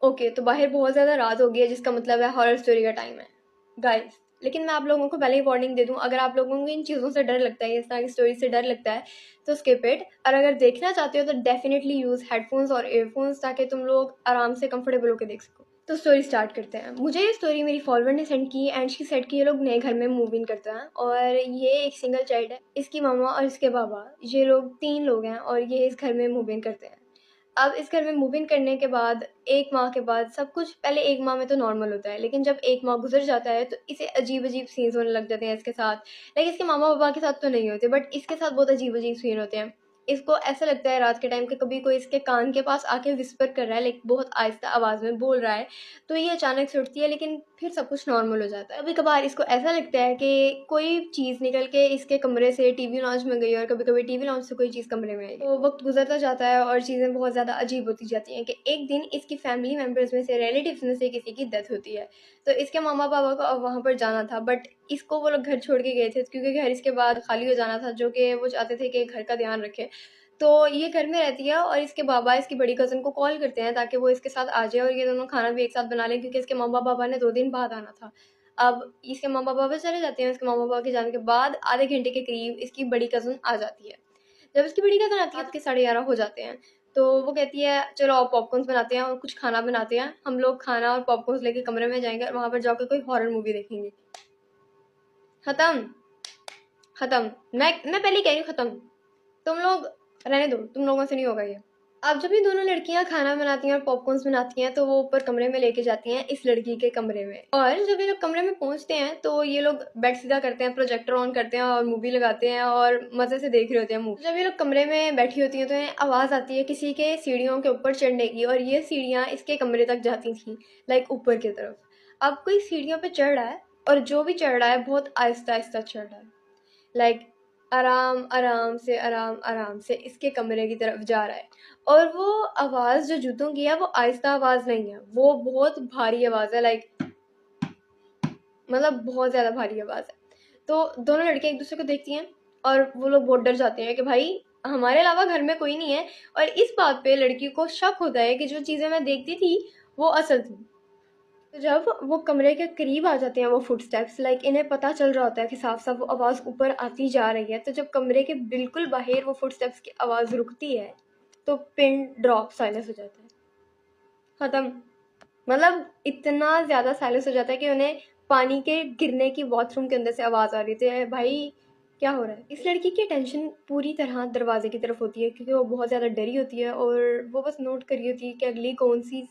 Okay, तो बाहर बहुत ज़्यादा रात हो गई है, जिसका मतलब है हॉरर स्टोरी का टाइम है गाइस। लेकिन मैं आप लोगों को पहले ही वार्निंग दे दूं, अगर आप लोगों को इन चीज़ों से डर लगता है, इस तरह की स्टोरी से डर लगता है, तो स्किप इट। और अगर देखना चाहते हो तो डेफिनेटली यूज़ हेडफोन्स और ईयरफोन्स, ताकि तुम लोग आराम से कंफर्टेबल होकर देख सको। तो स्टोरी स्टार्ट करते हैं। मुझे ये स्टोरी मेरी फॉलोअर ने सेंड की एंड शी सेड कि ये लोग नए घर में मूव इन करते हैं और ये एक सिंगल चाइल्ड है, इसकी मामा और इसके बाबा, ये लोग 3 लोग हैं और ये इस घर में मूव इन करते हैं। अब इस घर में मूव इन करने के बाद 1 माह के बाद सब कुछ, पहले 1 माह में तो नॉर्मल होता है, लेकिन जब 1 माह गुजर जाता है तो इसे अजीब-अजीब सीन्स होने लग जाते हैं इसके साथ। लाइक इसके मामा-पापा के साथ तो नहीं होते, बट इसके साथ बहुत अजीब-अजीब सीन होते हैं। इसको ऐसा लगता है रात के टाइम कि कभी कोई इसके कान के पास आके विस्पर कर रहा है, लाइक बहुत आहिस्ता आवाज़ में बोल रहा है। तो ये अचानक से उठती है, लेकिन फिर सब कुछ नॉर्मल हो जाता है। कभी-कभार इसको ऐसा लगता है कि कोई चीज़ निकल के इसके कमरे से टीवी लाउंज में गई, और कभी-कभी टीवी लाउंज से कोई चीज़ कमरे में आई। तो वक़्त गुज़रता जाता है और चीज़ें बहुत ज़्यादा अजीब होती जाती हैं कि एक दिन इसकी फैमिली मेंबर्स में से, रिलेटिव्स में से किसी की डेथ होती है। तो इसके मामा-पापा को अब वहाँ पर जाना था, बट इसको वो लोग घर छोड़ के गए थे, क्योंकि घर इसके बाद खाली हो जाना था, जो कि वो चाहते थे कि घर का ध्यान रखें। तो ये घर में रहती है और इसके बाबा इसकी बड़ी कज़न को कॉल करते हैं ताकि वो इसके साथ आ जाए और ये दोनों खाना भी एक साथ बना लें, क्योंकि इसके मम्मा-पापा ने 2 दिन बाद आना था। अब इसके मम्मा-पापा चले जाते हैं, इसके मम्मा-पापा के जाने के बाद आधे घंटे के करीब इसकी बड़ी कज़न आ जाती है। जब इसकी बड़ी कज़न आती है, रात के 11:30 हो जाते हैं, तो वो कहती है चलो अब पॉपकॉर्न्स बनाते हैं और कुछ खाना बनाते हैं। हम लोग खाना और पॉपकॉर्न्स लेके कमरे में जाएँगे और वहाँ पर जाकर कोई हॉरर मूवी देखेंगे। खत्म, खत्म। मैं पहले ही कह रही हूँ खत्म। तुम लोग रहने दो, तुम लोगों से नहीं होगा ये। अब जब ये दोनों लड़कियां खाना बनाती हैं और पॉपकॉर्न्स बनाती हैं, तो वो ऊपर कमरे में लेके जाती हैं इस लड़की के कमरे में। और जब ये लोग कमरे में पहुंचते हैं तो ये लोग बेड सीधा करते हैं, प्रोजेक्टर ऑन करते हैं और मूवी लगाते हैं और मजे से देख रहे होते हैं मूवी। जब ये लोग कमरे में बैठी होती हैं तो इन्हें आवाज आती है किसी के सीढ़ियों के ऊपर चढ़ने की, और ये सीढ़ियां इसके कमरे तक जाती थी, लाइक ऊपर की तरफ। अब कोई सीढ़ियों पे चढ़ रहा है, और जो भी चढ़ रहा है बहुत आहिस्ता आहिस्ता चढ़ रहा है, लाइक आराम आराम से इसके कमरे की तरफ जा रहा है। और वो आवाज़ जो जूतों की है, वो आहिस्ता आवाज़ नहीं है, वो बहुत भारी आवाज़ है, लाइक मतलब बहुत ज़्यादा भारी आवाज़ है। तो दोनों लड़कियां एक दूसरे को देखती हैं और वो लोग बहुत डर जाते हैं कि भाई हमारे अलावा घर में कोई नहीं है। और इस बात पे लड़की को शक होता है कि जो चीज़ें मैं देखती थी वो असल थी। तो जब वो कमरे के करीब आ जाते हैं वो फुटस्टेप्स, लाइक इन्हें पता चल रहा होता है कि साफ साफ वो आवाज़ ऊपर आती जा रही है। तो जब कमरे के बिल्कुल बाहर वो फुटस्टेप्स की आवाज़ रुकती है, तो पिन ड्रॉप साइलेंस हो जाता है, ख़त्म। मतलब इतना ज़्यादा साइलेंस हो जाता है कि उन्हें पानी के गिरने की बाथरूम के अंदर से आवाज़ आ रही थी, भाई क्या हो रहा है। इस लड़की की अटेंशन पूरी तरह दरवाजे की तरफ होती है, क्योंकि वो बहुत ज़्यादा डरी होती है और वो बस नोट कर रही होती है कि अगली कौन सी